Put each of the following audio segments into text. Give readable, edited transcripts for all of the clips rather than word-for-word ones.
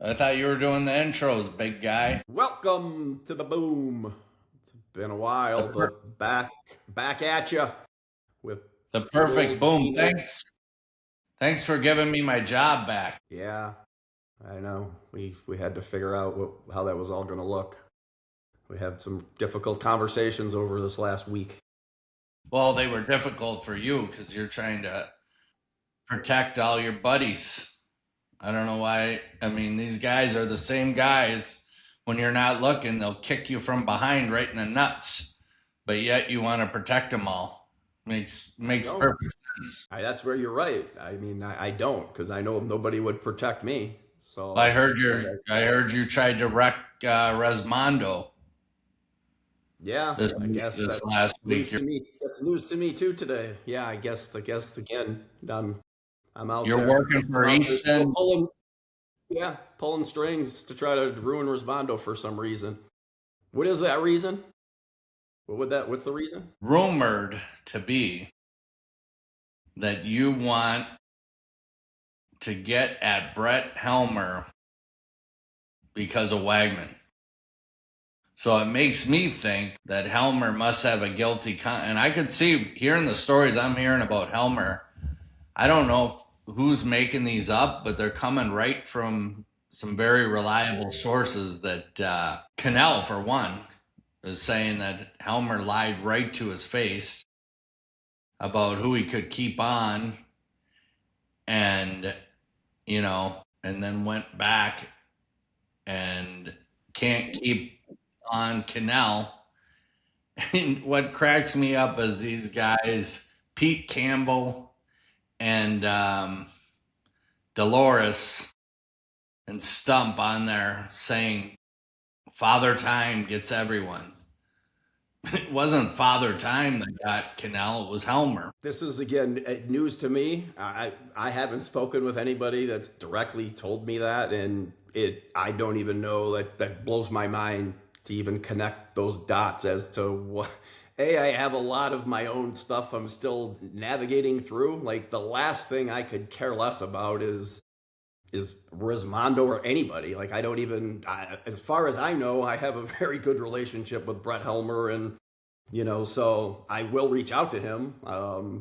I thought you were doing the intros, big guy. Welcome to the boom. It's been a The while, per- but back at you with the good perfect old boom. Gino. Thanks for giving me my job back. Yeah, I know. We had to figure out how that was all going to look. We had some difficult conversations over this last week. Well, they were difficult for you because you're trying to protect all your buddies. I don't know why. I mean, these guys are the same guys. When you're not looking, they'll kick you from behind right in the nuts. But yet you want to protect them all. I Makes don't. perfect sense. That's where you're right. I mean, I don't because I know nobody would protect me. I So, heard like your I, I heard you tried to wreck Resmondo yeah, this I guess this that's last week. news to me. That's news to me too today. Yeah, I guess again. I'm out You're there. working I'm for out there still Easton. pulling strings to try to ruin Rismondo for some reason. What is that reason? What's the reason? Rumored to be that you want to get at Brett Helmer because of Wagman. So it makes me think that Helmer must have a and I could see hearing the stories I'm hearing about Helmer. I don't know who's making these up, but they're coming right from some very reliable sources that Cannell, for one, is saying that Helmer lied right to his face about who he could keep on and and then went back and can't keep on Cannell. And what cracks me up is these guys, Pete Campbell and Dolores and Stump on there saying Father Time gets everyone. It wasn't Father Time that got Cannell, it was Helmer. This is again news to me. I haven't spoken with anybody that's directly told me that, and I don't even know that blows my mind to even connect those dots as to what. I have a lot of my own stuff I'm still navigating through. Like the last thing I could care less about is Rismondo or anybody. Like I don't even, as far as I know, I have a very good relationship with Brett Helmer, and so I will reach out to him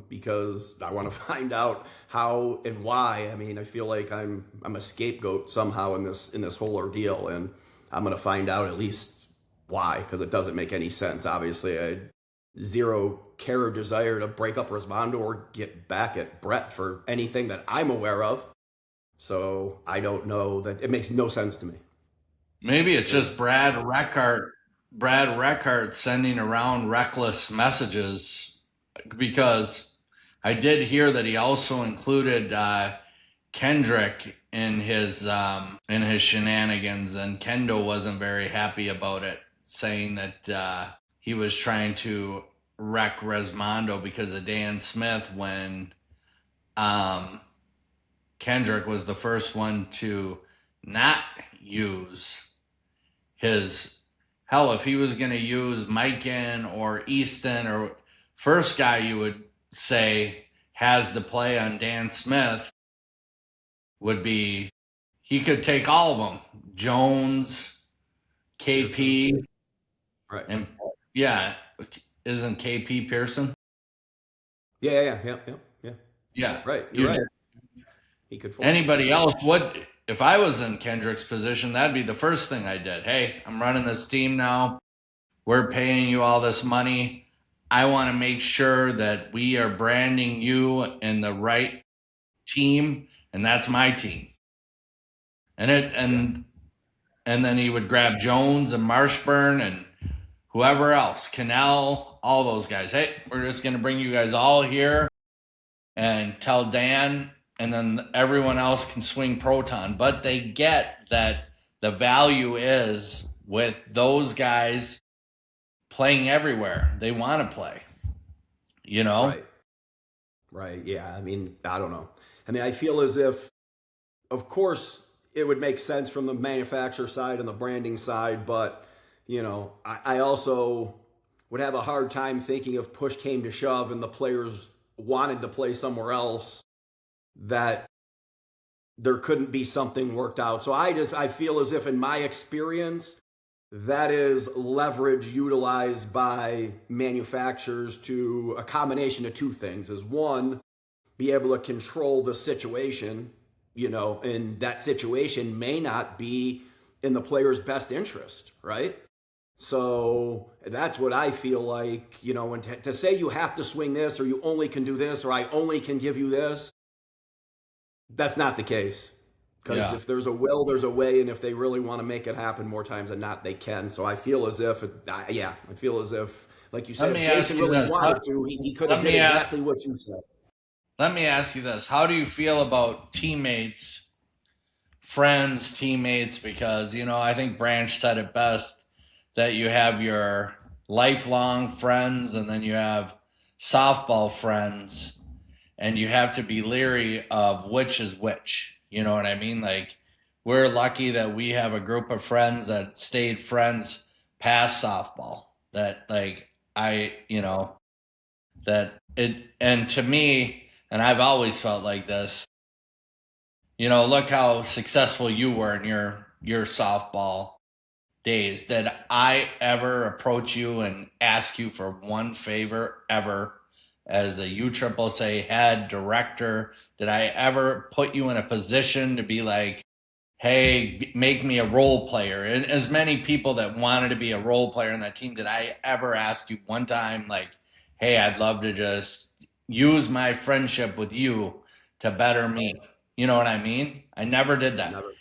because I want to find out how and why. I mean, I feel like I'm a scapegoat somehow in this whole ordeal, and I'm going to find out at least why, because it doesn't make any sense. Obviously, I had zero care or desire to break up Rismondo or get back at Brett for anything that I'm aware of. So I don't know, that it makes no sense to me. Maybe it's So just Brad Reckart sending around reckless messages because I did hear that he also included Kendrick in his shenanigans, and Kendo wasn't very happy about it, saying that he was trying to wreck Resmondo because of Dan Smith when um, Kendrick was the first one to not use his hell. If he was going to use Mikan or Easton, or first guy you would say has the play on Dan Smith would be, he could take all of them, Jones, Pearson, KP, right? and yeah, isn't KP Pearson? Yeah. Yeah, Right, you're you right. just, He could force it. anybody else would. If I was in Kendrick's position, that'd be the first thing I did. Hey, I'm running this team now. We're paying you all this money. I want to make sure that we are branding you in the right team, and that's my team. And it Yeah. and then he would grab Jones and Marshburn and whoever else, Cannell, all those guys. Hey, we're just going to bring you guys all here and tell Dan, and then everyone else can swing proton. But they get that the value is with those guys playing everywhere they want to play, you know? Right. Right. Yeah. I mean, I don't know. I mean, I feel as if, of course, it would make sense from the manufacturer side and the branding side, but, I also would have a hard time thinking if push came to shove and the players wanted to play somewhere else, that there couldn't be something worked out. So I feel as if in my experience, that is leverage utilized by manufacturers to a combination of two things. Is one, be able to control the situation, and that situation may not be in the player's best interest, right? So that's what I feel like, and to say you have to swing this or you only can do this or I only can give you this, that's not the case. Because Yeah. if there's a will, there's a way, and if they really want to make it happen more times than not, they can. So I feel as if, I feel as if, like you Let said, me if ask Jason you really this. wanted to, he could have Let did me ask, exactly what you said. let me ask you this. How do you feel about teammates, friends, teammates? Because, I think Branch said it best that you have your lifelong friends and then you have softball friends, and you have to be leery of which is which. You know what I mean? Like, we're lucky that we have a group of friends that stayed friends past softball. That, like, that it, and to me, and I've always felt like this, look how successful you were in your softball days. Did I ever approach you and ask you for one favor ever as a USSSA head director? Did I ever put you in a position to be like, hey, make me a role player? And as many people that wanted to be a role player in that team, did I ever ask you one time, like, hey, I'd love to just use my friendship with you to better me? You know what I mean? I never did that. Never.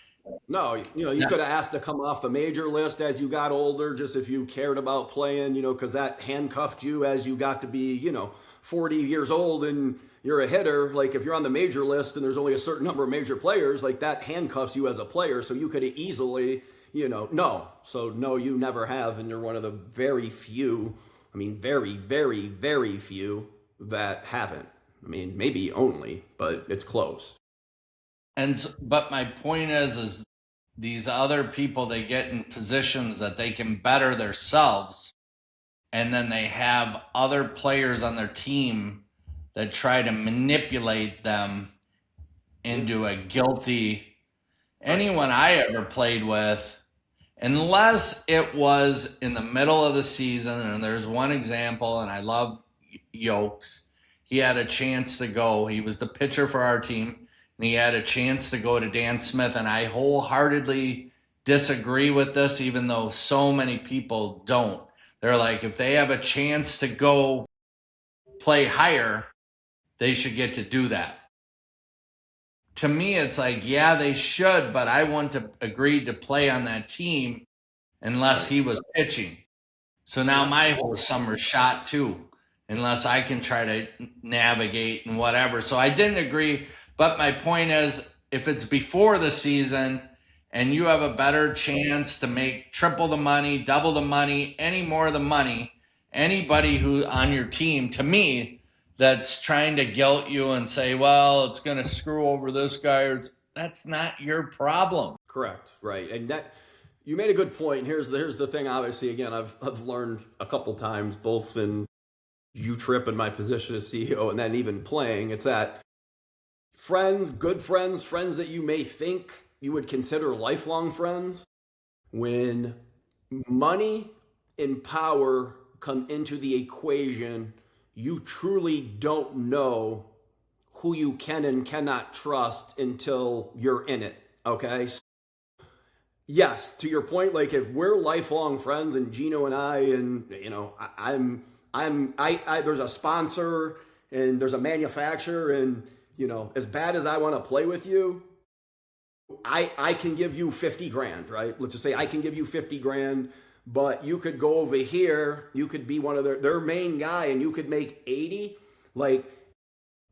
No, you could have asked to come off the major list as you got older, just if you cared about playing, because that handcuffed you as you got to be, 40 years old and you're a hitter. Like if you're on the major list and there's only a certain number of major players, like that handcuffs you as a player. So you could have easily, no. So no, you never have. And you're one of the very few, very, very, very few that haven't. Maybe only, but it's close. But my point is these other people, they get in positions that they can better themselves, and then they have other players on their team that try to manipulate them into a guilty. Right. Anyone I ever played with, unless it was in the middle of the season, and there's one example, and I love Yokes. He had a chance to go. He was the pitcher for our team, and he had a chance to go to Dan Smith, and I wholeheartedly disagree with this, even though so many people don't. They're like, if they have a chance to go play higher, they should get to do that. To me, it's like, yeah, they should, but I wouldn't have agreed to play on that team unless Right. he was pitching. So now Yeah. my whole summer's shot too, unless I can try to navigate and whatever. So I didn't agree. But my point is, if it's before the season and you have a better chance to make triple the money, double the money, any more of the money, anybody who on your team, to me, that's trying to guilt you and say, well, it's going to screw over this guy, that's not your problem. Correct. Right. And that you made a good point. Here's the thing. Obviously, again, I've learned a couple times, both in U-Trip and my position as CEO, and then even playing. It's that friends, good friends, friends that you may think you would consider lifelong friends, when money and power come into the equation, you truly don't know who you can and cannot trust until you're in it. Okay. Yes, to your point, like if we're lifelong friends and Gino and I, and there's a sponsor and there's a manufacturer, and as bad as I want to play with you, I can give you 50 grand, right? Let's just say I can give you 50 grand, but you could go over here, you could be one of their main guy, and you could make 80. Like,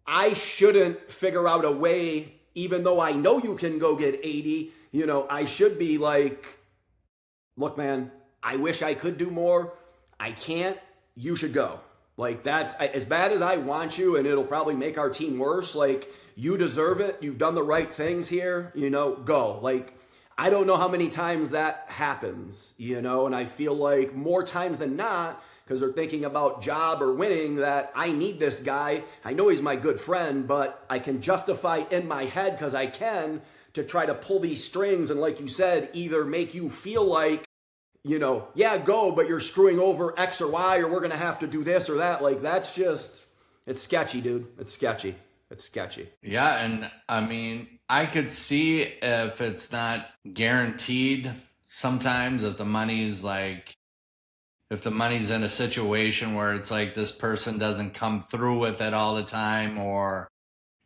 I shouldn't figure out a way, even though I know you can go get 80, I should be like, look, man, I wish I could do more. I can't. You should go. Like, that's as bad as I want you, and it'll probably make our team worse. Like, you deserve it. You've done the right things here, go. Like, I don't know how many times that happens, and I feel like more times than not, because they're thinking about job or winning, that I need this guy. I know he's my good friend, but I can justify in my head, because I can, to try to pull these strings and, like you said, either make you feel like, yeah, go, but you're screwing over X or Y, or we're going to have to do this or that. Like, that's just, it's sketchy, dude. It's sketchy. It's sketchy. Yeah, and I mean, I could see if it's not guaranteed sometimes, if the money's in a situation where it's like this person doesn't come through with it all the time, or,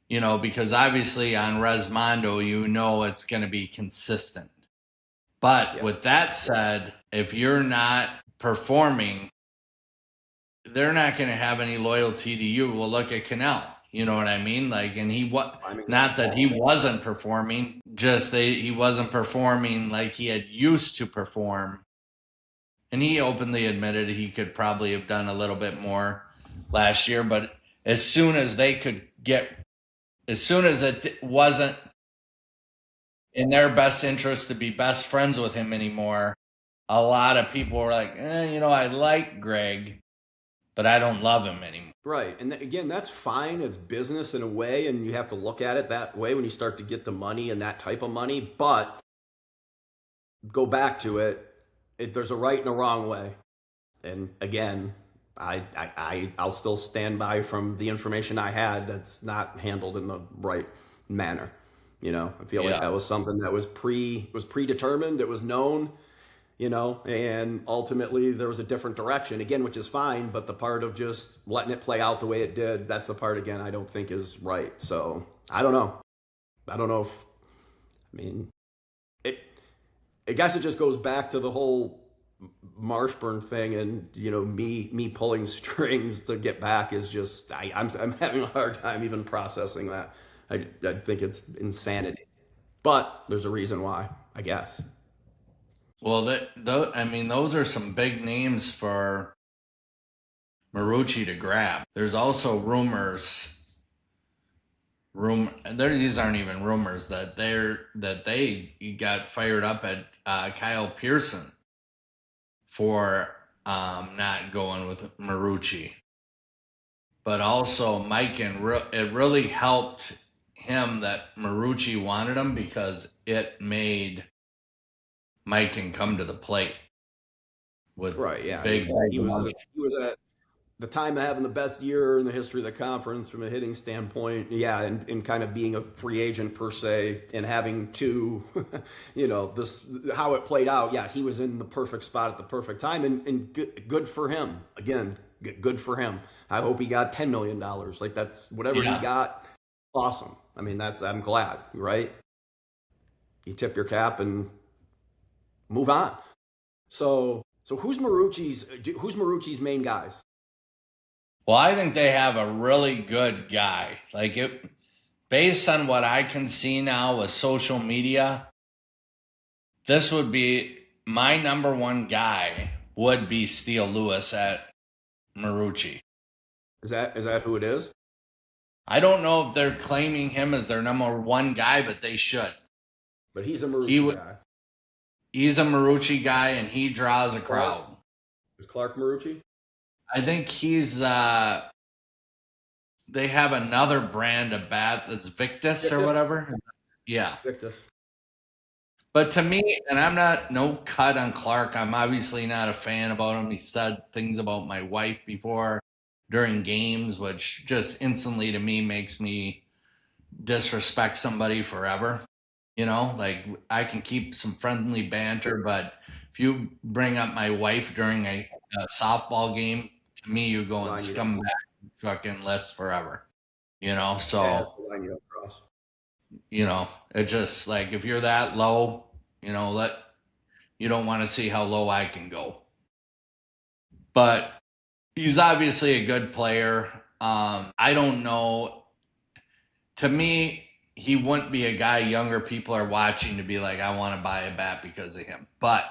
because obviously on Resmondo, it's going to be consistent. But Yes. with that said, if you're not performing, they're not going to have any loyalty to you. Well, look at Cannell. You know what I mean? Like, and not that he wasn't performing, just he wasn't performing like he had used to perform. And he openly admitted he could probably have done a little bit more last year. But as soon as it wasn't in their best interest to be best friends with him anymore, a lot of people were like, I like Greg, but I don't love him anymore. Right. And again, that's fine. It's business in a way, and you have to look at it that way when you start to get the money and that type of money. But go back to it, there's a right and a wrong way. And again, I'll still stand by from the information I had that's not handled in the right manner. I feel like that was something that was predetermined. It was known, and ultimately there was a different direction again, which is fine. But the part of just letting it play out the way it did, that's the part again I don't think is right. So I don't know. I guess it just goes back to the whole Marshburn thing, and me pulling strings to get back is just I'm having a hard time even processing that. I think it's insanity, but there's a reason why, I guess. Well, those are some big names for Marucci to grab. There's also these aren't even rumors that they got fired up at Kyle Pearson for not going with Marucci. But also Mike, it really helped him that Marucci wanted him, because it made Mike can come to the plate with Right, yeah. big. He was at the time of having the best year in the history of the conference from a hitting standpoint. Yeah, and kind of being a free agent per se, and having to, this how it played out. Yeah, he was in the perfect spot at the perfect time, and good for him. Again, good for him. I hope he got $10 million. Like, that's whatever he got. Awesome. I mean, I'm glad, right? You tip your cap and move on. So who's Marucci's main guys? Well, I think they have a really good guy. Based on what I can see now with social media, this would be my number one guy would be Steele Lewis at Marucci. Is that who it is? I don't know if they're claiming him as their number one guy, but they should. But he's a Marucci guy. He's a Marucci guy, and he draws a crowd. Is Clark Marucci? I think he's. They have another brand of bat that's Victus or whatever. Yeah. Victus. But to me, and I'm no cut on Clark. I'm obviously not a fan about him. He said things about my wife before during games, which just instantly to me makes me disrespect somebody forever. I can keep some friendly banter, but if you bring up my wife during a softball game, to me, you go and scumbag fucking list forever. So, it's just like, if you're that low, you don't want to see how low I can go. But he's obviously a good player. I don't know. To me, he wouldn't be a guy younger people are watching to be like, I want to buy a bat because of him. But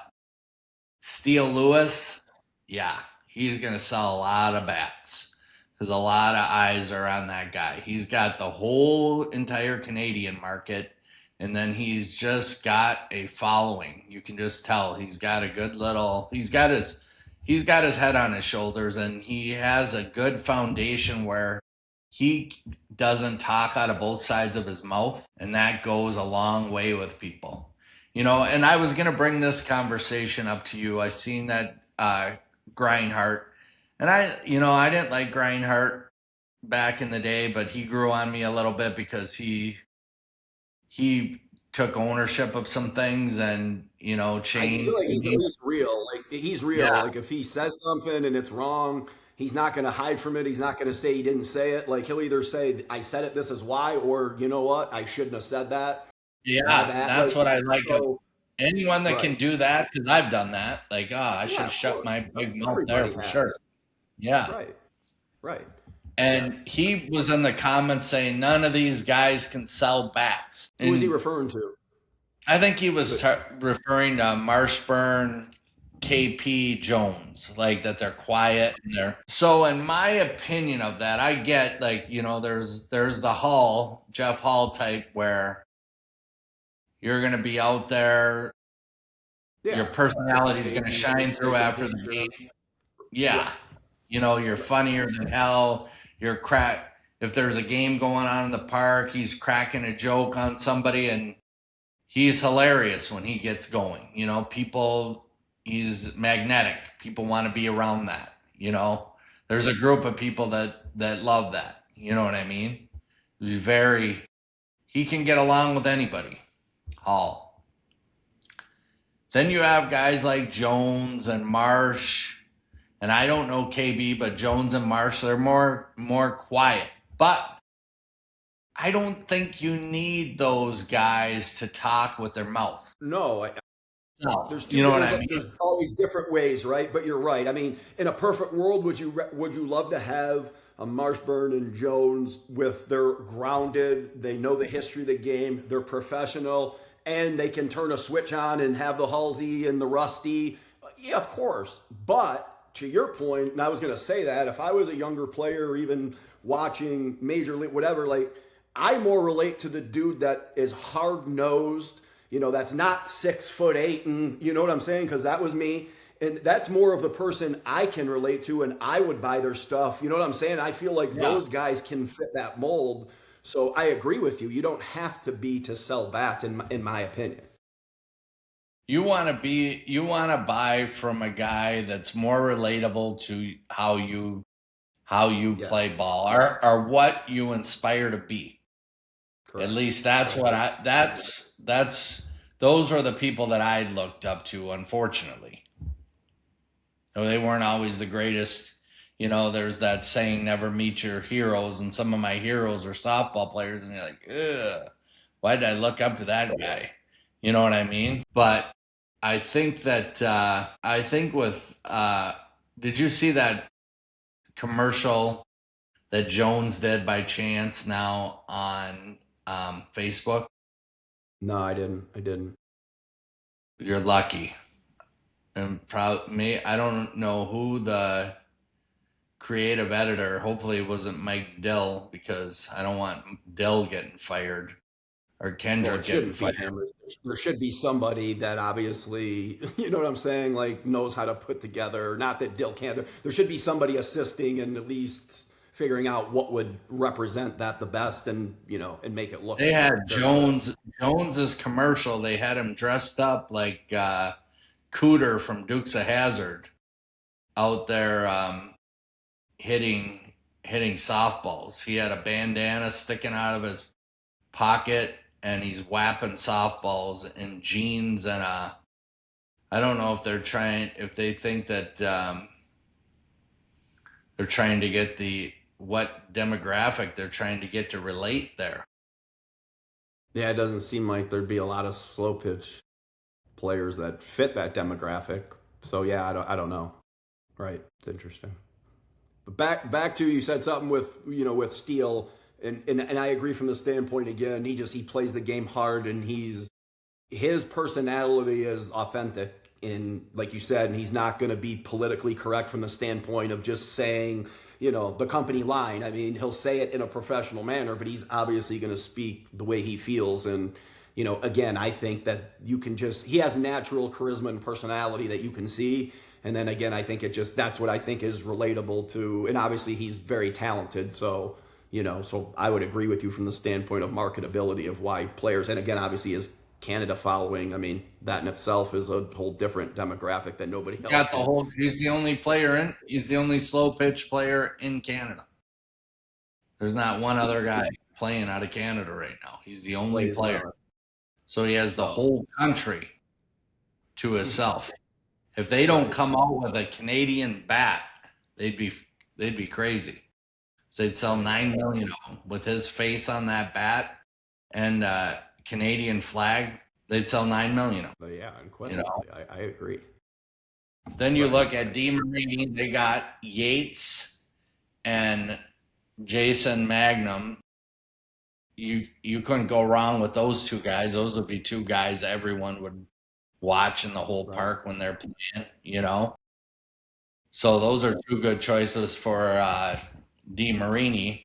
Steele Lewis, yeah, he's going to sell a lot of bats because a lot of eyes are on that guy. He's got the whole entire Canadian market, and then he's just got a following. You can just tell he's got a good he's got his head on his shoulders, and he has a good foundation where he doesn't talk out of both sides of his mouth, and that goes a long way with people. And I was going to bring this conversation up to you. I seen that Grindhart, and I didn't like Grindhart back in the day, but he grew on me a little bit because he took ownership of some things and I feel changed like the he's at game. least real. Like he's real. Yeah, Like if he says something and it's wrong, he's not going to hide from it. He's not going to say he didn't say it. Like he'll either say I said it, this is why, or you know what, I shouldn't have said that. My yeah, bad. that's Like what I like of so, anyone that can right. do that, because I've done that. Like, I should Yeah, have of shut course. my big mouth there Everybody for sure. has. Yeah. Right. Right. Yes. And he was in the comments saying none of these guys can sell bats. Who is he And referring to? I think he was But referring to Marshburn, KP, Jones, like that they're quiet and they're. So, in my opinion of that, I get like there's the Hall, Jeff Hall type where you're gonna be out there, your yeah, kissing personality is gonna babies, shine through taking after the game. pictures. Yeah, Right. you're Right. funnier than hell. You're crack. If there's a game going on in the park, he's cracking a joke on somebody, and he's hilarious when he gets going. He's magnetic. People want to be around that. There's a group of people that love that. You know what I mean? He can get along with anybody. Hall. Then you have guys like Jones and Marsh, and I don't know KB, but Jones and Marsh, they're more quiet. But I don't think you need those guys to talk with their mouth. No, No, there's you two. know what I There's mean? always different ways, right? But you're right. I mean, in a perfect world, would you love to have a Marshburn and Jones with their grounded? They know the history of the game. They're professional, and they can turn a switch on and have the Halsey and the Rusty. Yeah, of course. But to your point, and I was going to say that if I was a younger player, or even watching Major League, whatever, like I more relate to the dude that is hard nosed, that's not 6'8", and you know what I'm saying? Because that was me. And that's more of the person I can relate to, and I would buy their stuff. You know what I'm saying? I feel like Yeah. those guys can fit that mold. So I agree with you. You don't have to be to sell bats, in my opinion. You want to buy from a guy that's more relatable to how you Yes, play ball, or what you inspire to be. At correct. least that's Correct. what that's those are the people that I looked up to, unfortunately. They weren't always the greatest. There's that saying, never meet your heroes, and some of my heroes are softball players, and you're like, ugh, why did I look up to that guy? You know what I mean? But I think with did you see that commercial that Jones did by chance now on Facebook? No, I didn't. I didn't. You're lucky. And proud me. I don't know who the creative editor. Hopefully, it wasn't Mike Dill, because I don't want Dill getting fired or Well, Kendrick it getting shouldn't be fired. him. There should be somebody that obviously, you know what I'm saying, like knows how to put together. Not that Dill can't. There should be somebody assisting and at least figuring out what would represent that the best, and make it look They had very good. Jones's commercial. They had him dressed up like Cooter from Dukes of Hazard out there hitting hitting softballs. He had a bandana sticking out of his pocket, and he's whapping softballs in jeans and a. I don't know if they think that they're trying to get what demographic they're trying to get to relate there. Yeah, it doesn't seem like there'd be a lot of slow pitch players that fit that demographic. So yeah, I don't know. Right, it's interesting. But back to you said something with Steele, and I agree from the standpoint again. He plays the game hard, and his personality is authentic, and like you said, and he's not going to be politically correct from the standpoint of just saying the company line. I mean, he'll say it in a professional manner, but he's obviously going to speak the way he feels. And again, I think that he has natural charisma and personality that you can see. And then again, I think that's what I think is relatable to, and obviously he's very talented. So So I would agree with you from the standpoint of marketability of why players, and again, obviously, is Canada following. I mean, that in itself is a whole different demographic that nobody else Got the can. whole. He's the only player in. He's the only slow pitch player in Canada. There's not one other guy playing out of Canada right now. He's the only Plays player. not. So he has the Oh, whole country to himself. If they don't right. come out with a Canadian bat, they'd be they'd be crazy. So they'd sell I know. 9 million of them with his face on that bat and Canadian flag. They'd sell 9 million of them. But yeah, You know. unquestionably, I agree. Then you But look at DeMarini. They got Yates and Jason Magnum. You couldn't go wrong with those two guys. Those would be two guys everyone would watch in the whole right. park when they're playing. So those are two good choices for DeMarini.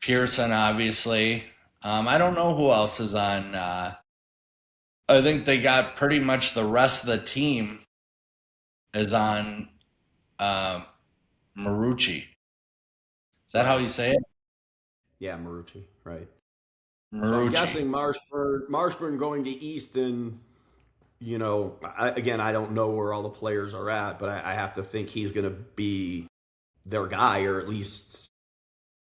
Pearson, obviously. I don't know who else is on. I think they got pretty much the rest of the team is on Marucci. Is that how Right. you say it? Yeah, Marucci. Right. So I'm Marucci. guessing Marshburn going to Easton. Again, I don't know where all the players are at, but I have to think he's going to be their guy, or at least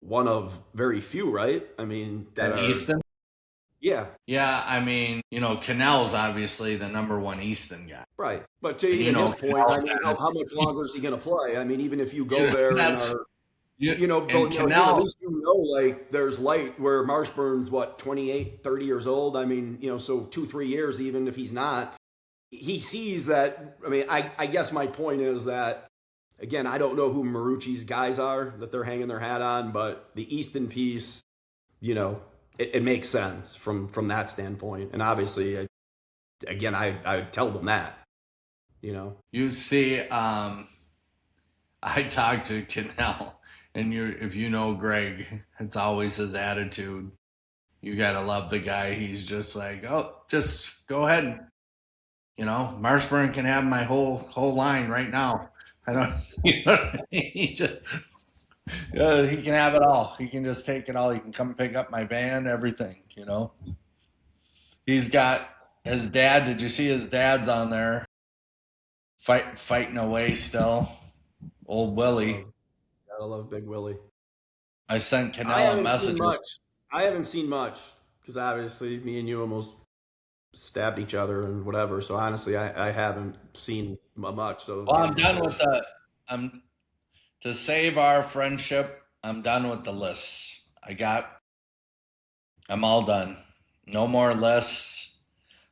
one of very few, right? I mean, that At are, Easton? yeah, Yeah, I mean, Cannell's obviously the number one Easton guy. right. But to And even his point, I Cannell's mean, had how much longer is he going to play? I mean, even if you go there and that's are, you go, and again, at Cannell. least like there's light where Marshburn's what, 28, 30 years old. I mean, so 2, 3 years, even if he's not, he sees that. I mean, I guess my point is that, again, I don't know who Marucci's guys are that they're hanging their hat on, but the Easton piece, it makes sense from that standpoint. And obviously, again, I would tell them that. You see, I talked to Cannell, and if you know Greg, it's always his attitude. You gotta love the guy. He's just like, oh, just go ahead. Marshburn can have my whole line right now. I don't. You know what I mean? He can have it all. He can just take it all. He can come pick up my van, everything. He's got his dad. Did you see his dad's on there fighting away still? Old Willie. I love Big Willie. I sent I Cannell a haven't seen message. much. I haven't seen much because obviously me and you almost stabbed each other and whatever. So honestly, I haven't seen much. So Well, getting I'm your done whole with the. I'm to save our friendship. I'm done with the lists. I'm all done. No more lists.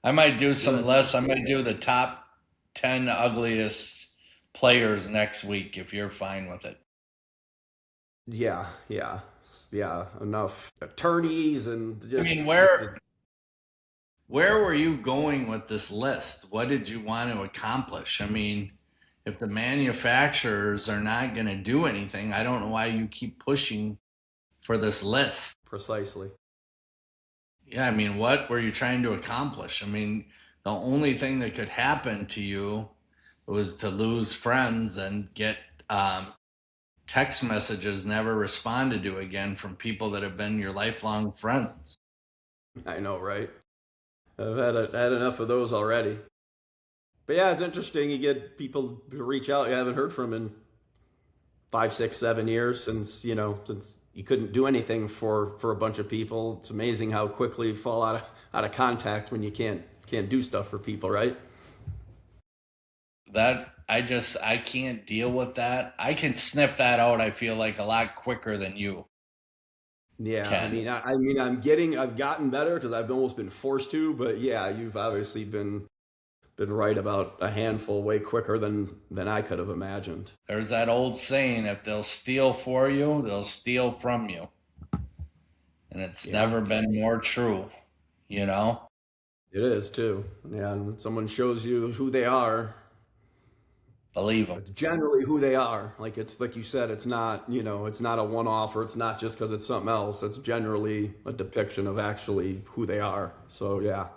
I might do some good. lists. I might do the top 10 ugliest players next week if you're fine with it. Yeah, yeah, yeah. Enough attorneys and I just mean, just where were you going with this list? What did you want to accomplish? I mean, if the manufacturers are not going to do anything, I don't know why you keep pushing for this list. precisely. Yeah, I mean, what were you trying to accomplish? I mean, the only thing that could happen to you was to lose friends and get text messages never responded to again from people that have been your lifelong friends. I know, right? I've had enough of those already. But yeah, it's interesting. You get people to reach out you haven't heard from in 5, 6, 7 years since you couldn't do anything for a bunch of people. It's amazing how quickly you fall out of contact when you can't do stuff for people, right? That I can't deal with that. I can sniff that out, I feel like, a lot quicker than you Yeah, I can. mean, I've gotten better because I've almost been forced to, but yeah, you've obviously been right about a handful way quicker than I could have imagined. There's that old saying, if they'll steal for you, they'll steal from you. And it's Yeah, never been more true, you know? it is too. Yeah, and when someone shows you who they are, Believe them. it's generally who they are. Like it's like you said, it's not a one-off, or it's not just because it's something else. It's generally a depiction of actually who they are. So yeah,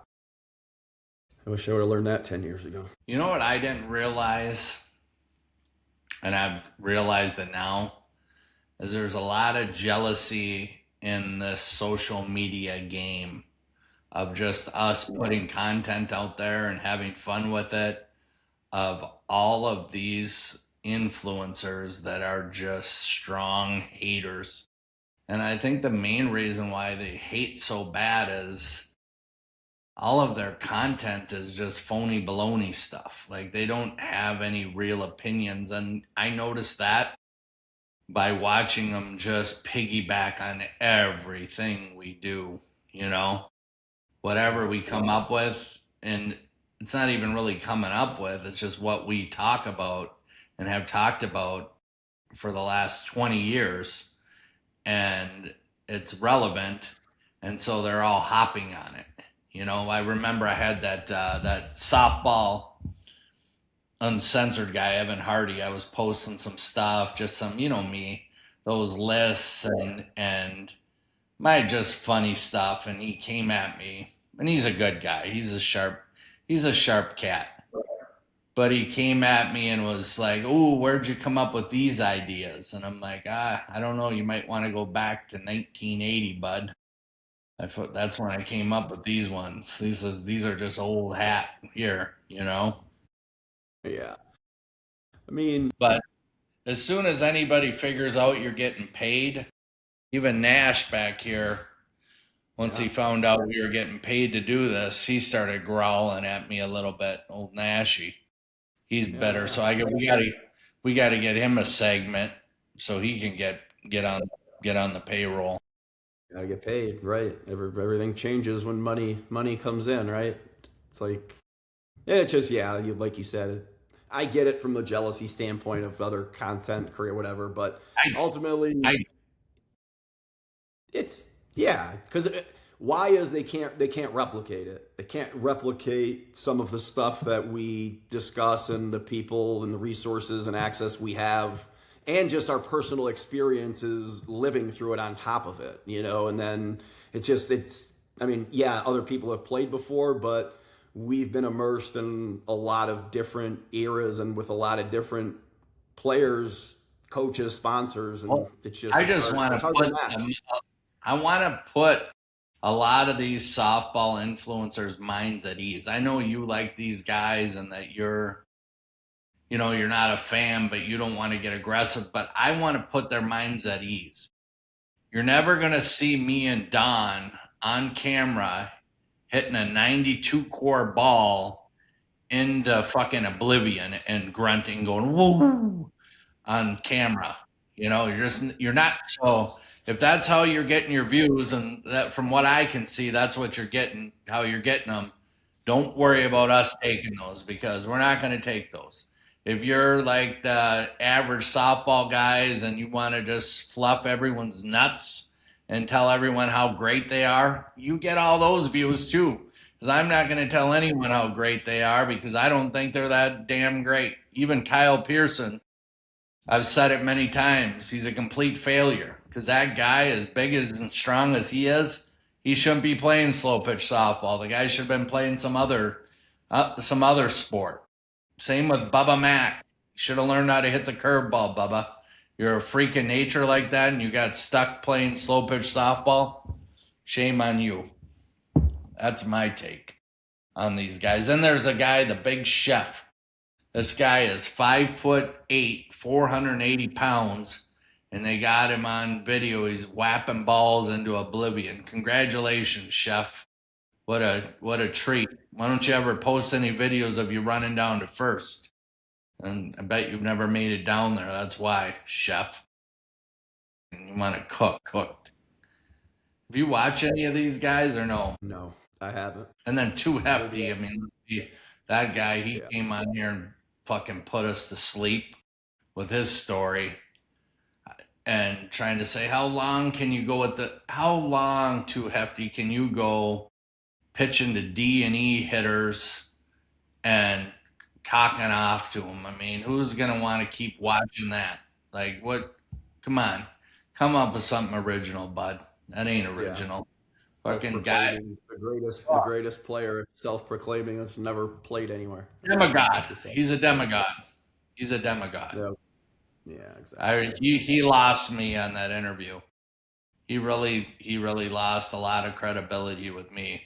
I wish I would have learned that 10 years ago. You know what I didn't realize? And I've realized it now. is there's a lot of jealousy in this social media game of just us putting content out there and having fun with it, of all of these influencers that are just strong haters. And I think the main reason why they hate so bad is all of their content is just phony baloney stuff. Like they don't have any real opinions. And I noticed that by watching them just piggyback on everything we do, you know, whatever Yeah. we come up with. And it's not even really coming up with, it's just what we talk about and have talked about for the last 20 years. And it's relevant. And so they're all hopping on it. You know, I remember I had that softball uncensored guy, Evan Hardy. I was posting some stuff, just some, you know me, those lists and my just funny stuff. And he came at me, and he's a good guy. He's a sharp cat. But he came at me and was like, "Ooh, where'd you come up with these ideas?" And I'm like, I don't know. You might want to go back to 1980, bud. I thought that's when I came up with these ones. These are just old hat here, you know. Yeah. I mean, But as soon as anybody figures out you're getting paid, even Nash back here, once yeah. he found out we were getting paid to do this, he started growling at me a little bit. Old Nashy, he's better. Yeah. So we gotta get him a segment so he can get on get on the payroll. Gotta get paid, right? Everything changes when money comes in, right? It's like, yeah, it's just, yeah, like you said, I get it from the jealousy standpoint of other content, career, whatever, but I ultimately, I it's, yeah, because why is they can't replicate it? They can't replicate some of the stuff that we discuss and the people and the resources and access we have, and just our personal experiences living through it on top of it, you know. And then it's, I mean, yeah, other people have played before, but we've been immersed in a lot of different eras and with a lot of different players, coaches, sponsors, and well, I just want it's to hard to put them. match. I want to put a lot of these softball influencers' minds at ease. I know you like these guys and that you're not a fan, but you don't want to get aggressive. But I want to put their minds at ease. You're never going to see me and Don on camera hitting a 92 core ball into fucking oblivion and grunting, going, woo, on camera. You're not. So if that's how you're getting your views, and that from what I can see, that's what you're getting, how you're getting them. Don't worry about us taking those because we're not going to take those. If you're like the average softball guys and you want to just fluff everyone's nuts and tell everyone how great they are, you get all those views too. Because I'm not going to tell anyone how great they are because I don't think they're that damn great. Even Kyle Pearson, I've said it many times. He's a complete failure because that guy, as big and strong as he is, he shouldn't be playing slow pitch softball. The guy should have been playing some other sport. Same with Bubba Mack. Should have learned how to hit the curveball, Bubba. You're a freak of nature like that, and you got stuck playing slow pitch softball. Shame on you. That's my take on these guys. Then there's a guy, the big chef. This guy is 5'8", 480 pounds, and they got him on video. He's whapping balls into oblivion. Congratulations, chef. What a treat. Why don't you ever post any videos of you running down to first? And I bet you've never made it down there. That's why, chef. And you want to cooked. Have you watched any of these guys or no? No, I haven't. And then Too Maybe, Hefty. I mean, that guy, he yeah. came on here and fucking put us to sleep with his story and trying to say how long Too Hefty can you go pitching to D and E hitters and cocking off to them? I mean, who's gonna want to keep watching that? Like, what? Come on, come up with something original, bud. That ain't Yeah. original. Fucking guy, Self-proclaiming the greatest player, self-proclaiming that's never played anywhere. That's demigod. just like, He's a demigod. He's a demigod. yeah. Yeah, exactly. He lost me on that interview. He really lost a lot of credibility with me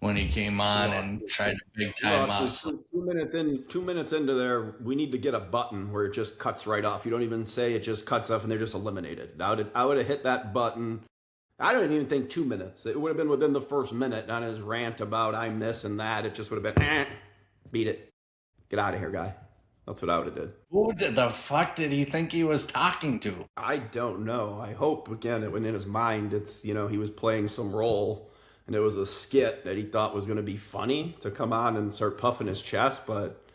when he came He on lost. and tried to big He time lost me us. 2 minutes in. 2 minutes into there, we need to get a button where it just cuts right off. You don't even say, it just cuts off, and they're just eliminated. I would have hit that button. I don't even think 2 minutes. It would have been within the first minute on his rant about I'm this and that. It just would have been, beat it. Get out of here, guy. That's what I would have did. Who the fuck did he think he was talking to? I don't know. I hope again it went in his mind. It's he was playing some role, and it was a skit that he thought was going to be funny to come on and start puffing his chest. But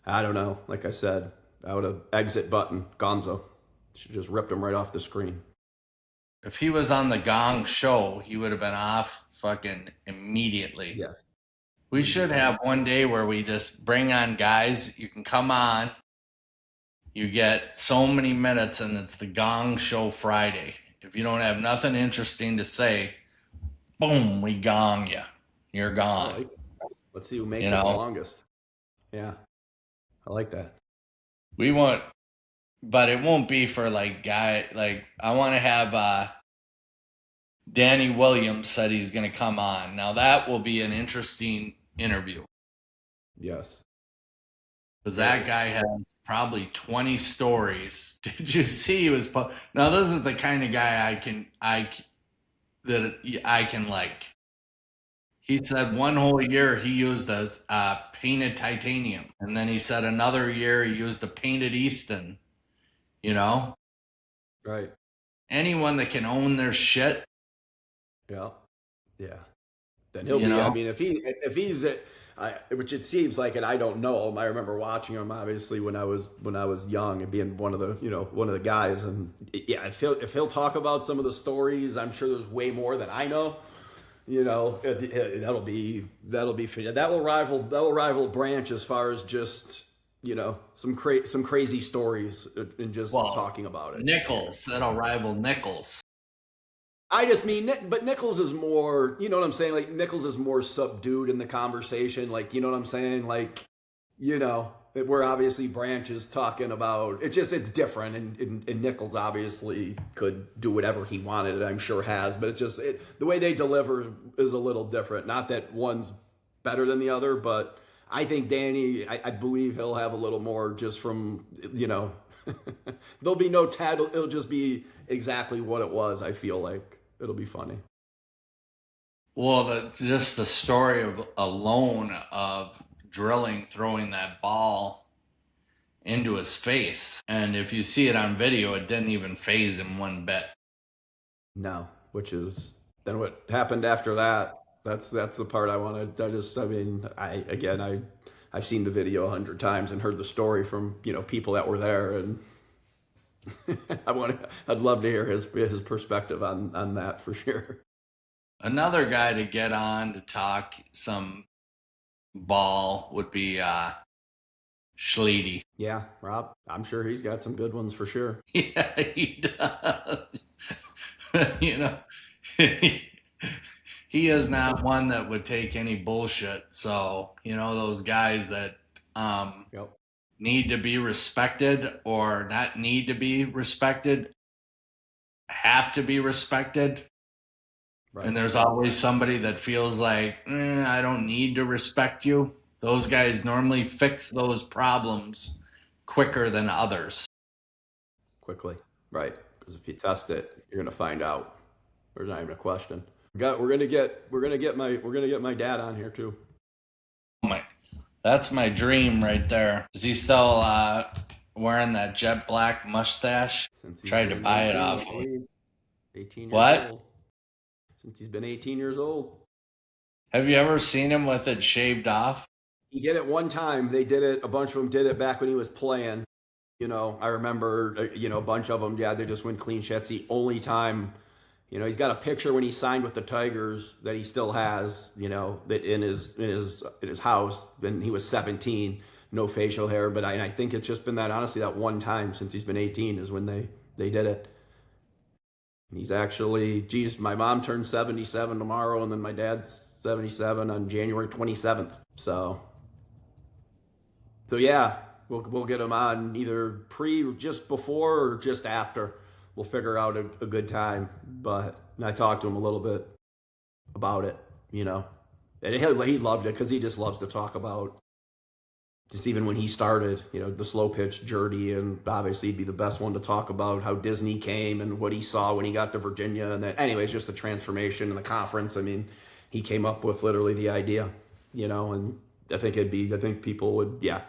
I don't know. Like I said, I would have exit button Gonzo. Should just ripped him right off the screen. If he was on the Gong Show, he would have been off fucking immediately. Yes. We should have one day where we just bring on guys. You can come on. You get so many minutes, and it's the Gong Show Friday. If you don't have nothing interesting to say, boom, we gong you. You're gone. Like let's see who makes it the longest. Yeah, I like that. We want, but it won't be for like guy. Like I want to have Danny Williams said he's going to come on. Now that will be an interesting interview. Yes, because that guy has probably 20 stories. Did you see he was now this is the kind of guy I can like. He said one whole year he used a painted titanium, and then he said another year he used a painted Easton. Right. Anyone that can own their shit. Yeah. Yeah. Then he'll be. I mean, if he's which it seems like, and I don't know him. I remember watching him obviously when I was young and being one of the guys. And yeah, if he'll talk about some of the stories, I'm sure there's way more than I know. That'll be that will rival Branch as far as just some crazy stories and just talking about it. Nichols, that'll rival Nichols. I just mean, but Nichols is more, you know what I'm saying? Like, Nichols is more subdued in the conversation. Like, you know what I'm saying? Like, where obviously Branch is talking about, it's different. And Nichols obviously could do whatever he wanted, and I'm sure has, but the way they deliver is a little different. Not that one's better than the other, but I think Danny, I believe he'll have a little more just from, there'll be no tad, it'll just be exactly what it was, I feel like. It'll be funny. Well, just the story alone of drilling, throwing that ball into his face. And if you see it on video, it didn't even faze him one bit. No, which is then what happened after that. That's the part I wanted. I've seen the video 100 times and heard the story from, people that were there, and I'd love to hear his perspective on that for sure. Another guy to get on to talk some ball would be Schleedy. Yeah, Rob, I'm sure he's got some good ones for sure. Yeah, he does. He is not one that would take any bullshit. So, those guys that Yep. need to be respected or not need to be respected, have to be respected. Right. And there's always somebody that feels like, I don't need to respect you. Those guys normally fix those problems quicker than others. Quickly, right? Because if you test it, you're gonna find out. There's not even a question. We're gonna get my dad on here too. That's my dream right there. Is he still wearing that jet black mustache? Tried to buy it off him. 18 years what? Old. Since he's been 18 years old. Have you ever seen him with it shaved off? He did it one time. They did it. A bunch of them did it back when he was playing. I remember, a bunch of them, yeah, they just went clean shit. That's the only time, he's got a picture when he signed with the Tigers that he still has, that in his house when he was 17, no facial hair. But I think it's just been that one time since he's been 18 is when they did it. He's actually, my mom turns 77 tomorrow, and then my dad's 77 on January 27th. So yeah, we'll get him on either just before or just after. We'll figure out a good time. But I talked to him a little bit about it, you know, and he loved it because he just loves to talk about just even when he started, you know, the slow pitch journey, and obviously he'd be the best one to talk about how Disney came and what he saw when he got to Virginia, and then, anyways, just the transformation and the conference. I mean, he came up with literally the idea, you know, and I think people would, yeah,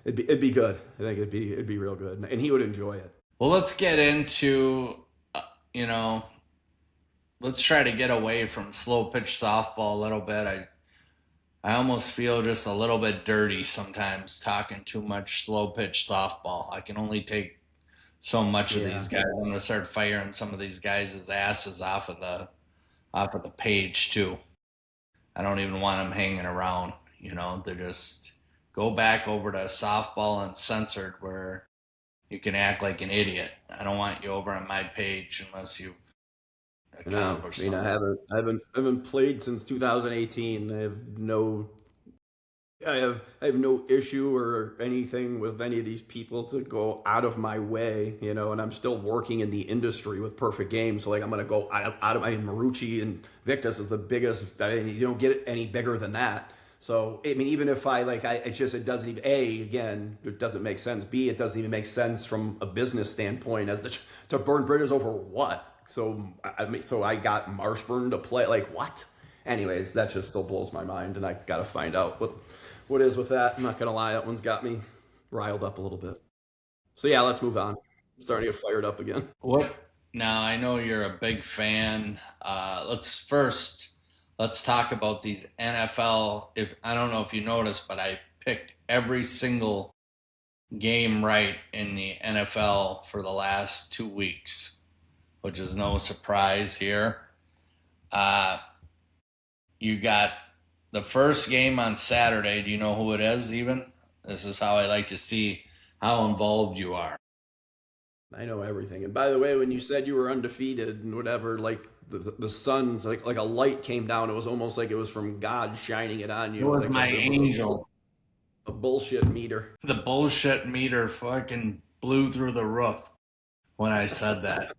it'd be good. I think it'd be real good, and he would enjoy it. Well, let's get into, you know, let's try to get away from slow pitch softball a little bit. I almost feel just a little bit dirty sometimes talking too much slow pitch softball. I can only take so much of Yeah. these guys. I'm gonna start firing some of these guys' asses off of the page too. I don't even want them hanging around. You know, they're just go back over to softball uncensored where you can act like an idiot. I don't want you over on my page unless you No, accomplish I mean, something. I haven't played since 2018. I have no issue or anything with any of these people to go out of my way, you know, and I'm still working in the industry with perfect games. So like I'm gonna go out of, I mean, Marucci and Victus is the biggest. I mean, you don't get it any bigger than that. So I mean, even if it doesn't even, again, it doesn't make sense. B, it doesn't even make sense from a business standpoint to burn bridges over what. So I got Marshburn to play, like what? Anyways, that just still blows my mind, and I got to find out what is with that. I'm not gonna lie, that one's got me riled up a little bit. So yeah, let's move on. I'm starting to get fired up again. What? Now I know you're a big fan. Let's talk about these NFL. If I don't know if you noticed, but I picked every single game right in the NFL for the last 2 weeks, which is no surprise here. Uh, you got the first game on Saturday. Do you know who it is? Even this is how I like to see how involved you are. I know everything. And by the way, when you said you were undefeated and whatever, like the sun, like a light came down. It was almost like it was from God shining it on It you, was like my it was angel. a bullshit meter. The bullshit meter fucking blew through the roof when I said that.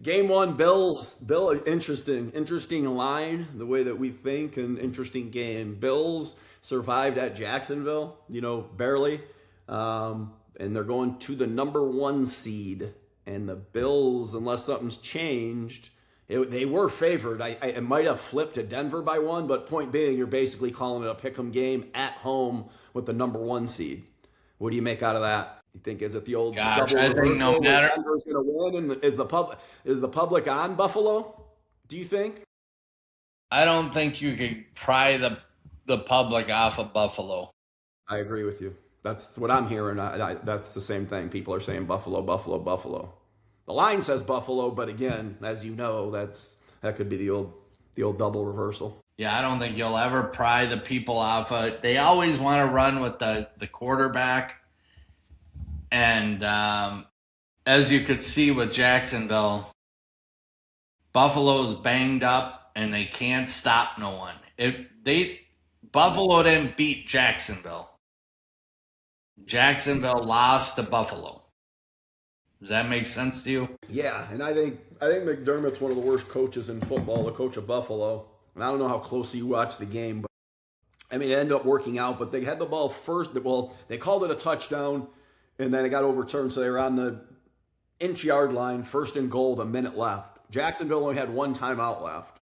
Game one, Bill, interesting line, the way that we think, and interesting game. Bills survived at Jacksonville, you know, barely. And they're going to the number one seed. And the Bills, unless something's changed, they were favored. It might have flipped to Denver by one, but point being, you're basically calling it a pick'em game at home with the number one seed. What do you make out of that? You think, is it the old Gosh, double I think no reversal where matter. Denver's going to win, and is the public on Buffalo? Do you think? I don't think you could pry the public off of Buffalo. I agree with you. That's what I'm hearing. That's the same thing. People are saying Buffalo, Buffalo, Buffalo. The line says Buffalo, but again, as you know, that could be the old double reversal. Yeah, I don't think you'll ever pry the people off of it. They always want to run with the quarterback. And as you could see with Jacksonville, Buffalo's banged up and they can't stop no one. Buffalo didn't beat Jacksonville. Jacksonville lost to Buffalo. Does that make sense to you? Yeah, and I think McDermott's one of the worst coaches in football, the coach of Buffalo. And I don't know how closely you watched the game, but I mean, it ended up working out. But they had the ball first. Well, they called it a touchdown, and then it got overturned, so they were on the inch-yard line, first and goal, with a minute left. Jacksonville only had one timeout left.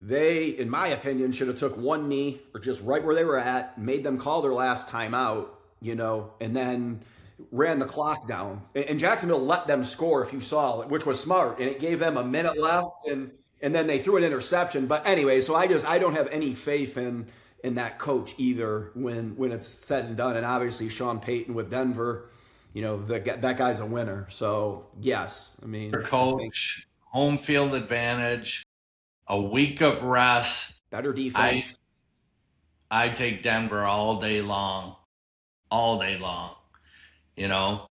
They, in my opinion, should have took one knee, or just right where they were at, made them call their last timeout, you know, and then ran the clock down. And Jacksonville let them score, if you saw it, which was smart. And it gave them a minute left, and then they threw an interception. But anyway, so I don't have any faith in that coach either when it's said and done. And obviously Sean Payton with Denver, you know, that guy's a winner. So yes, I mean, Their coach, home field advantage, a week of rest. better defense. I take Denver all day long. All day long. You know,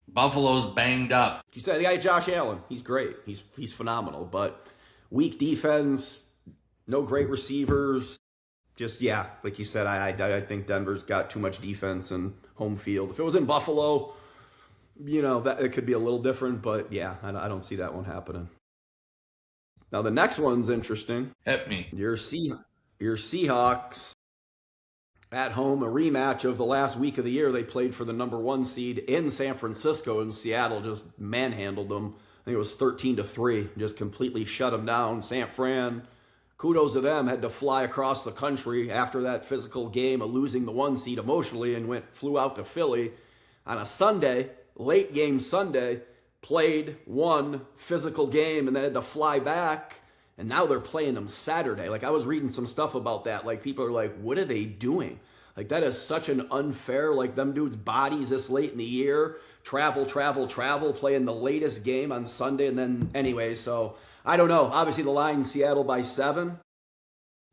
Buffalo's banged up. You said the guy Josh Allen, he's great. He's phenomenal, but weak defense, no great receivers. just yeah, like you said, I think Denver's got too much defense and home field. If it was in Buffalo, that it could be a little different, but yeah, I don't see that one happening. Now the next one's interesting. Hit me. Your Seahawks at home, a rematch of the last week of the year. They played for the number one seed in San Francisco, and Seattle just manhandled them. I think it was 13-3, just completely shut them down. San Fran, kudos to them, had to fly across the country after that physical game of losing the one seed emotionally and flew out to Philly on a Sunday, late game Sunday, played one physical game and then had to fly back. And now they're playing them Saturday. Like, I was reading some stuff about that. Like, people are like, what are they doing? Like, that is such an unfair, like, them dudes' bodies this late in the year. Travel, playing the latest game on Sunday. And then, anyway, so I don't know. Obviously, the line Seattle by 7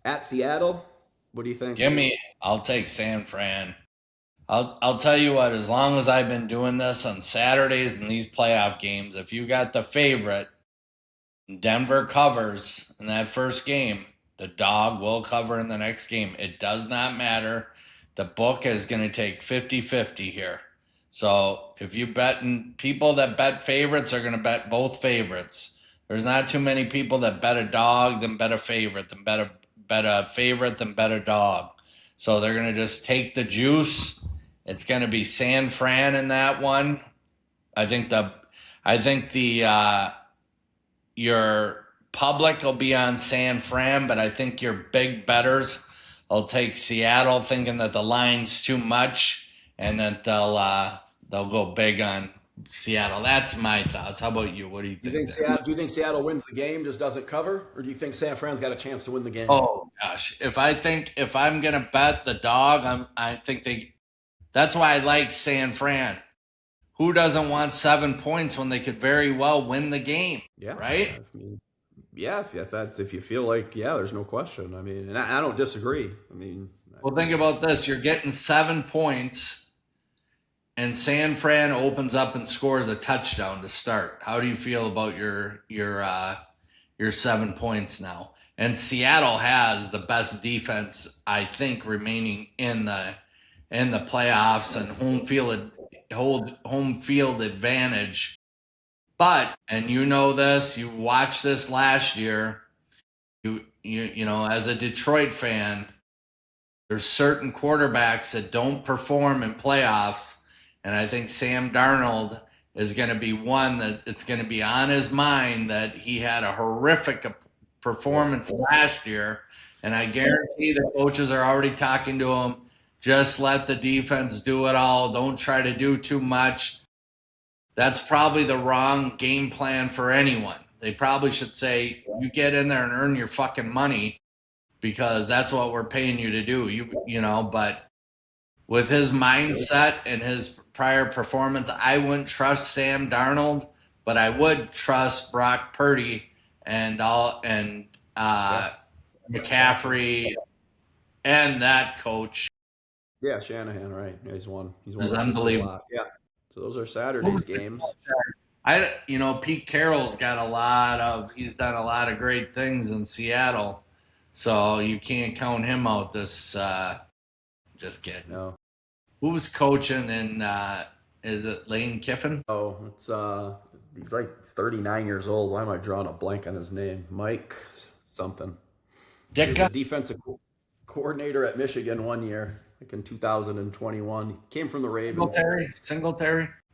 at Seattle. What do you think? I'll take San Fran. I'll tell you what, as long as I've been doing this on Saturdays and these playoff games, if you got the favorite, Denver covers in that first game, the dog will cover in the next game. It does not matter. The book is going to take 50-50 here. So if you people that bet favorites are going to bet both favorites. There's not too many people that bet a dog, then bet a favorite, then bet a favorite, then bet a dog. So they're going to just take the juice. It's going to be San Fran in that one. I think your public will be on San Fran, but I think your big bettors will take Seattle, thinking that the line's too much, and that they'll go big on Seattle. That's my thoughts. How about you? What do you think? Do you think Seattle wins the game, just doesn't cover, or do you think San Fran's got a chance to win the game? Oh gosh, if I'm gonna bet the dog, I think that's why I like San Fran. Who doesn't want 7 points when they could very well win the game? Yeah, right. I mean, yeah, if you feel like, yeah, there's no question. I mean, and I don't disagree. I mean, well, think about this: you're getting 7 points, and San Fran opens up and scores a touchdown to start. How do you feel about your 7 points now? And Seattle has the best defense, I think, remaining in the playoffs and home field advantage. But, and you know this, you watched this last year, you know, as a Detroit fan, there's certain quarterbacks that don't perform in playoffs, and I think Sam Darnold is going to be one that it's going to be on his mind that he had a horrific performance last year, and I guarantee the coaches are already talking to him. Just let the defense do it all. Don't try to do too much. That's probably the wrong game plan for anyone. They probably should say, you get in there and earn your fucking money because that's what we're paying you to do. You know, but with his mindset and his prior performance, I wouldn't trust Sam Darnold, but I would trust Brock Purdy and McCaffrey and that coach. Yeah, Shanahan, right? Yeah, he's won. He's unbelievable. Yeah. So those are Saturday's games. Pete Carroll's he's done a lot of great things in Seattle, so you can't count him out. Just kidding. No. Who was coaching in? Is it Lane Kiffin? Oh, it's he's like 39 years old. Why am I drawing a blank on his name? Mike something. He was a defensive coordinator at Michigan one year, like in 2021. He came from the Ravens.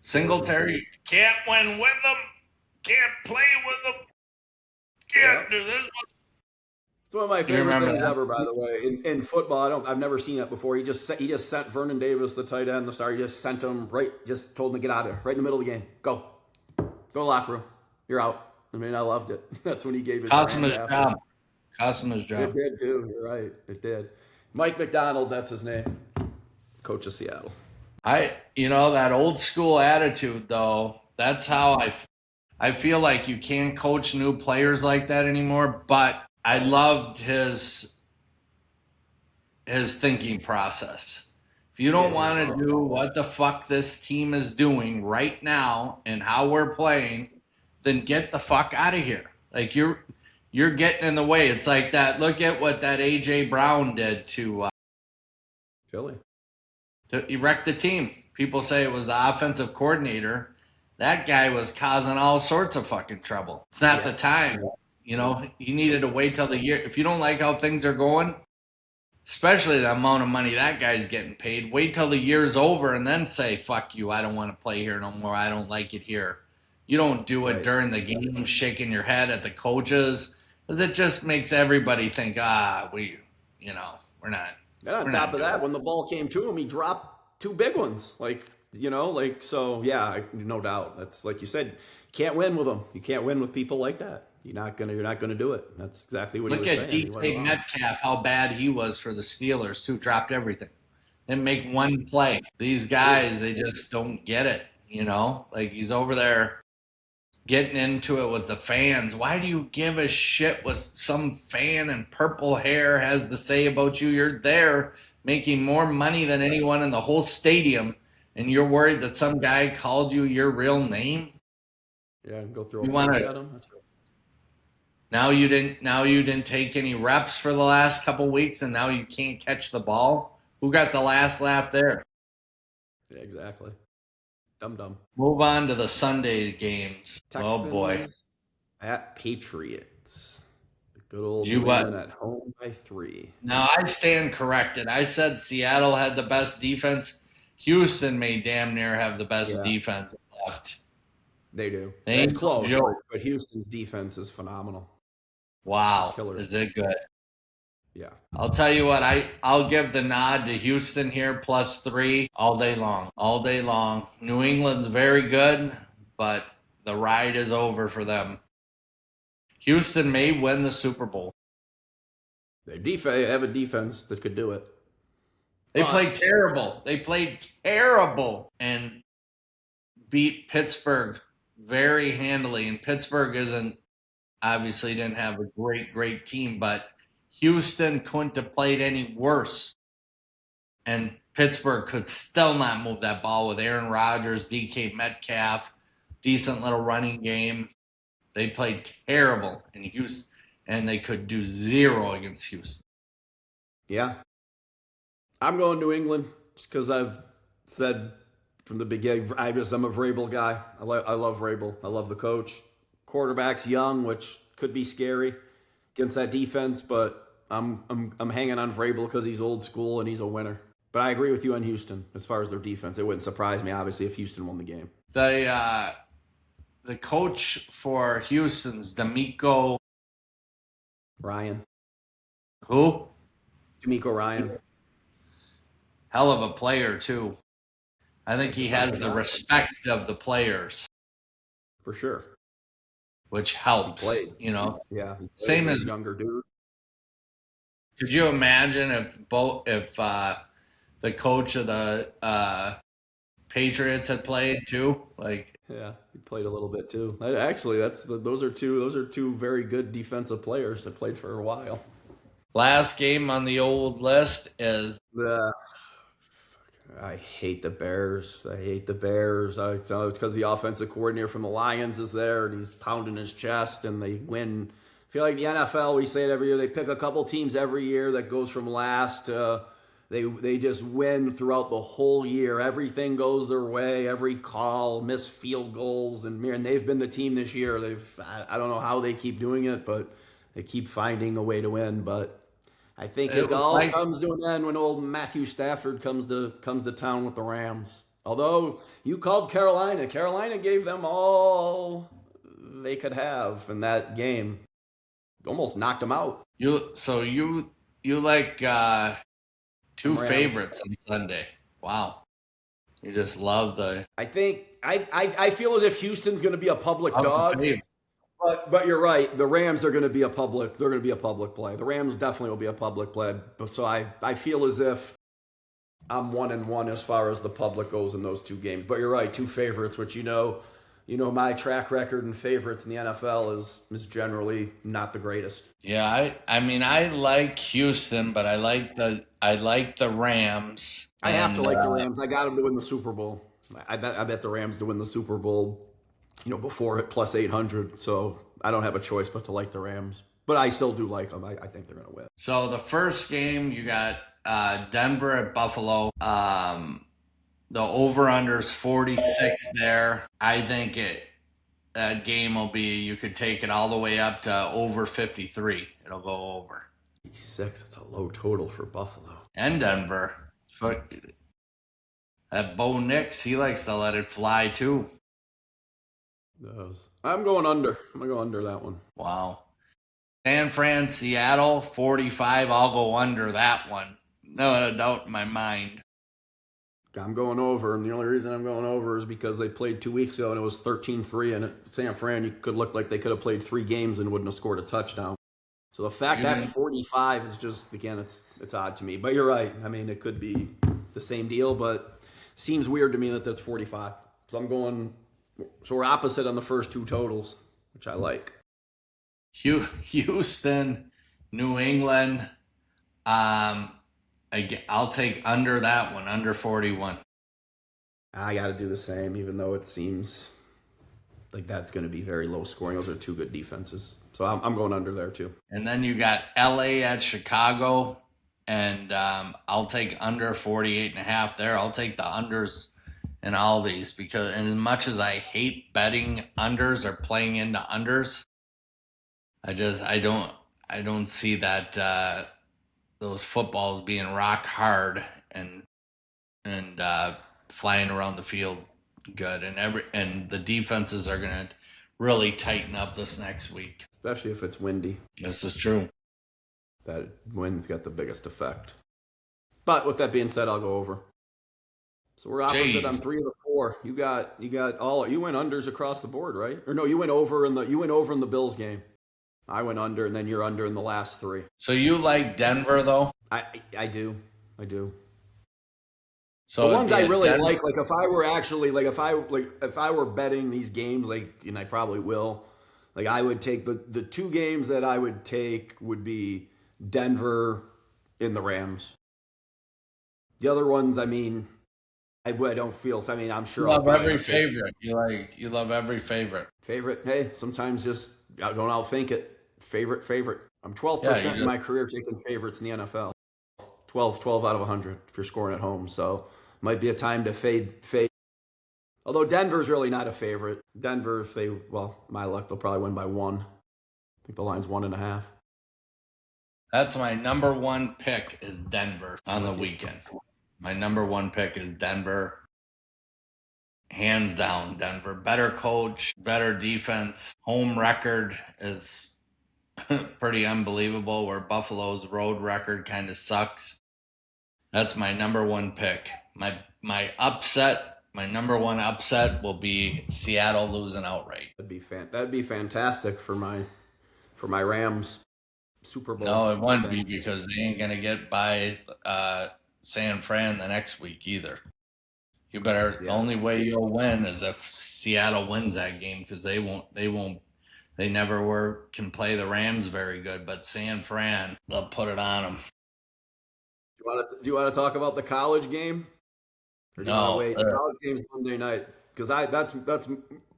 Singletary. Can't win with them. Can't play with them. Can't do this. It's one of my favorite things ever, by the way. In football, I've never seen that before. He just sent Vernon Davis, the tight end, the star. He just sent him just told him to get out of there, right in the middle of the game. Go to the locker room. You're out. I mean, I loved it. That's when he gave his cost him his job. It did too. You're right. It did. Mike McDonald, that's his name. Coach of Seattle. That old school attitude though. That's how I feel like you can't coach new players like that anymore. But I loved his thinking process. If you don't want to do what the fuck this team is doing right now and how we're playing, then get the fuck out of here. Like You're getting in the way. It's like that. Look at what that A.J. Brown did Philly. to erect the team. People say it was the offensive coordinator. That guy was causing all sorts of fucking trouble. It's not the Yeah. time. You needed to wait till the year. If you don't like how things are going, especially the amount of money that guy's getting paid, wait till the year's over and then say, fuck you, I don't want to play here no more. I don't like it here. You don't do it Right. during the game, shaking your head at the coaches, because it just makes everybody think, we're not, And on we're top not of doing that, it. when the ball came to him, he dropped two big ones. So yeah, no doubt. That's like you said, you can't win with them. You can't win with people like that. You're not gonna do it. That's exactly what he Look was at saying. He wasn't DK wrong. Metcalf, how bad he was for the Steelers, too. Dropped everything. Didn't make one play. These True. guys, they just don't get it, Like he's over there getting into it with the fans. Why do you give a shit what some fan in purple hair has to say about you? You're there making more money than anyone in the whole stadium, and you're worried that some guy called you your real name? Yeah, go throw a You want punch to at him. That's right. now you didn't take any reps for the last couple weeks and now you can't catch the ball? Who got the last laugh there? Yeah, exactly. Dum dum. Move on to the Sunday games. Oh boy. Texans at Patriots. The good old You New what? England at home by 3. Now I stand corrected. I said Seattle had the best defense. Houston may damn near have the best Yeah, defense left. they do. They It's ain't no close, but, joke. but Houston's defense is phenomenal. They're Wow, killers. is it good? Yeah. I'll tell you what, I'll give the nod to Houston here +3 all day long. All day long. New England's very good, but the ride is over for them. Houston may win the Super Bowl. They have a defense that could do it. They But played terrible. They played terrible and beat Pittsburgh very handily. And Pittsburgh isn't obviously didn't have a great team, but Houston couldn't have played any worse. And Pittsburgh could still not move that ball with Aaron Rodgers, DK Metcalf, decent little running game. They played terrible in Houston, and they could do zero against Houston. yeah, I'm going New England just because I've said from the beginning. I'm a Vrabel guy. I love Vrabel. I love the coach. Quarterback's young, which could be scary against that defense, but I'm hanging on Vrabel because he's old school and he's a winner. But I agree with you on Houston as far as their defense. It wouldn't surprise me, obviously, if Houston won the game. The coach for Houston's D'Amico. Ryan, Who? D'Amico Ryan, Hell of a player too. I think he has defensive the guy respect of the players, for sure. which He helps. played. Yeah, he played. Same He's as. a younger dude. Could you imagine if the coach of the Patriots had played too? Like Yeah, he played a little bit too. Actually, those are two very good defensive players that played for a while. last game on the old list is Uh, I hate the Bears. I hate the Bears. So it's because the offensive coordinator from the Lions is there and he's pounding his chest and they win. I feel like the NFL, we say it every year, they pick a couple teams every year that goes from last to they just win throughout the whole year. Everything goes their way. Every call, missed field goals, and man, they've been the team this year. I don't know how they keep doing it, but they keep finding a way to win. But I think it it was all like comes to an end when old Matthew Stafford comes to town with the Rams. Although you called Carolina, Carolina gave them all they could have in that game. Almost knocked them out. you like two Rams. favorites on Sunday. Wow. You just love the I think I feel as if Houston's going to be a public love the dog, favorite. but you're right. The Rams are going to be a public. They're going to be a public play. The Rams definitely will be a public play. But so I feel as if I'm 1-1 as far as the public goes in those two games. But you're right, two favorites, which my track record and favorites in the NFL is generally not the greatest. Yeah, I mean I like Houston, but I like the Rams I have to and like the Rams. I got them to win the Super Bowl. I bet the Rams to win the Super Bowl. Before it plus 800. So I don't have a choice but to like the Rams. But I still do like them. I think they're going to win. So the first game, you got Denver at Buffalo. The over-under's 46 there. I think that game will be, you could take it all the way up to over 53. It'll go over. 6, it's a low total for Buffalo. And Denver. That Bo Nix, he likes to let it fly too. I'm going under. I'm going to go under that one. Wow. San Fran, Seattle, 45. I'll go under that one. No doubt in my mind. I'm going over, and the only reason I'm going over is because they played 2 weeks ago, and it was 13-3, and at San Fran, you could look like they could have played 3 games and wouldn't have scored a touchdown. So the fact that's 45 is just, again, it's odd to me. But you're right. I mean, it could be the same deal, but it seems weird to me that that's 45. So we're opposite on the first 2 totals, which I like. Houston, New England, I'll take under that one, under 41. I got to do the same, even though it seems like that's going to be very low scoring. Those are 2 good defenses. So I'm going under there too. And then you got LA at Chicago, and I'll take under 48.5 there. I'll take the unders in all these because, and as much as I hate betting unders or playing into unders, I don't see that those footballs being rock hard and flying around the field good, and the defenses are going to really tighten up this next week, especially if it's windy. This is true. That wind's got the biggest effect. But with that being said, I'll go over. So we're opposite on 3 of the 4. You got you went unders across the board, right? Or no, you went over in the Bills game. I went under, and then you're under in the last 3. So you like Denver, though? I do. So the ones I really like if I were actually if I were betting these games, and I probably will, I would take the 2 games that I would take would be Denver and the Rams. The other ones, I don't feel. I'm sure you love every favorite. You love every favorite. Favorite. Hey, sometimes just don't outthink it. Favorite. I'm 12% in my career taking favorites in the NFL. 12 out of 100 if you're scoring at home. So might be a time to fade. Although Denver's really not a favorite. Denver, my luck, they'll probably win by 1. I think the line's 1.5. That's my number 1 pick is Denver on the weekend. My number 1 pick is Denver. Hands down, Denver. Better coach, better defense. Home record is pretty unbelievable, where Buffalo's road record kind of sucks. That's my number 1 pick. My upset, my number 1 upset will be Seattle losing outright. That'd be fantastic for my Rams Super Bowl. No, it wouldn't be, because they ain't gonna get by San Fran the next week either. You better. Yeah. The only way you'll win is if Seattle wins that game, because they won't. They never can play the Rams very good, but San Fran, they'll put it on them. Do you want to talk about the college game? Or do you want to wait? The college game's Monday night, because that's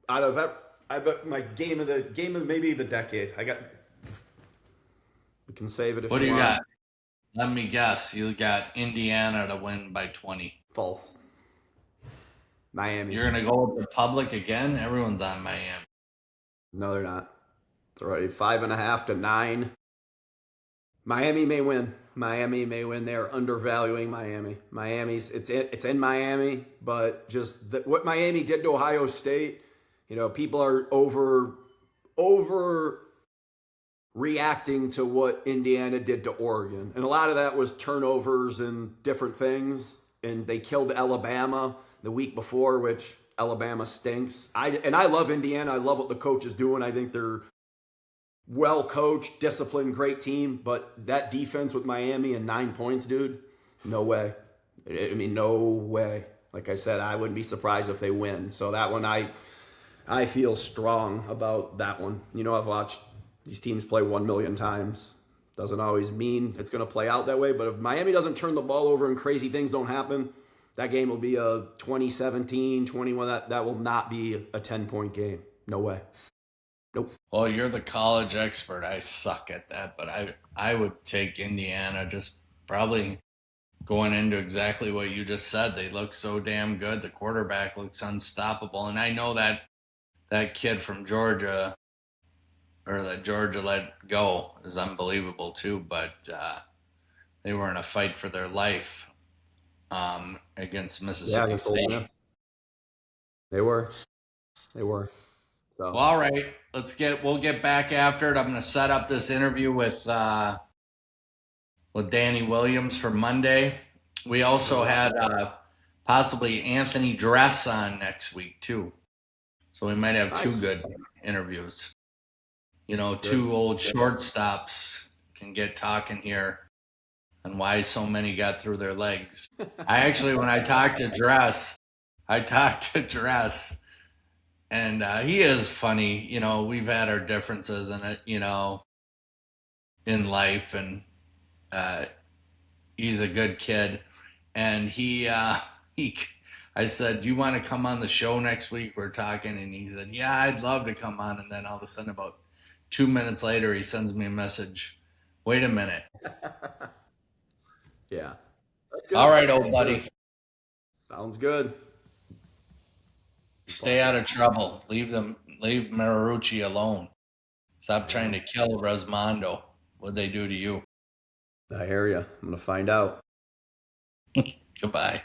out of that. I bet my game of maybe the decade. We can save it if you want. What do you got? Let me guess. You got Indiana to win by 20. False. Miami. You're going to go with the public again? Everyone's on Miami. No, they're not. It's already 5.5 to 9. Miami may win. They're undervaluing Miami. It's in Miami, but just what Miami did to Ohio State, people are over reacting to what Indiana did to Oregon. And a lot of that was turnovers and different things. And they killed Alabama the week before, which Alabama stinks. I love Indiana. I love what the coach is doing. I think they're well coached, disciplined, great team. But that defense with Miami and 9 points, dude, no way. No way. Like I said, I wouldn't be surprised if they win. So that one, I feel strong about that one. I've watched these teams play 1 million times. Doesn't always mean it's going to play out that way. But if Miami doesn't turn the ball over and crazy things don't happen, that game will be a 2017, 21. That will not be a 10-point game. No way. Nope. Well, you're the college expert. I suck at that, but I would take Indiana, just probably going into exactly what you just said. They look so damn good. The quarterback looks unstoppable, and I know that that kid from Georgia, or that Georgia let go, is unbelievable too. But they were in a fight for their life against Yeah, Mississippi against Ole State. Miss. They were. They were. So Well, all right, we'll get back after it. I'm going to set up this interview with Danny Williams for Monday. We also yeah, had possibly Anthony Dress on next week too, so we might have two nice. good interviews. You know, Good. two old shortstops can get talking here on why so many got through their legs. I actually, when I talked to Dress, and he is funny. You know, we've had our differences in it, you know, in life, and uh, he's a good kid. And he, I said, "Do you want to come on the show next week?" We're talking, and he said, "Yeah, I'd love to come on." And then all of a sudden, about 2 minutes later, he sends me a message. Wait a minute. Yeah, that's All good. right, old That's good. buddy. Sounds good. Stay But out of trouble. Leave Marucci alone. Stop trying yeah, to kill Resmondo. What'd they do to you? I hear you. I'm gonna find out. Goodbye.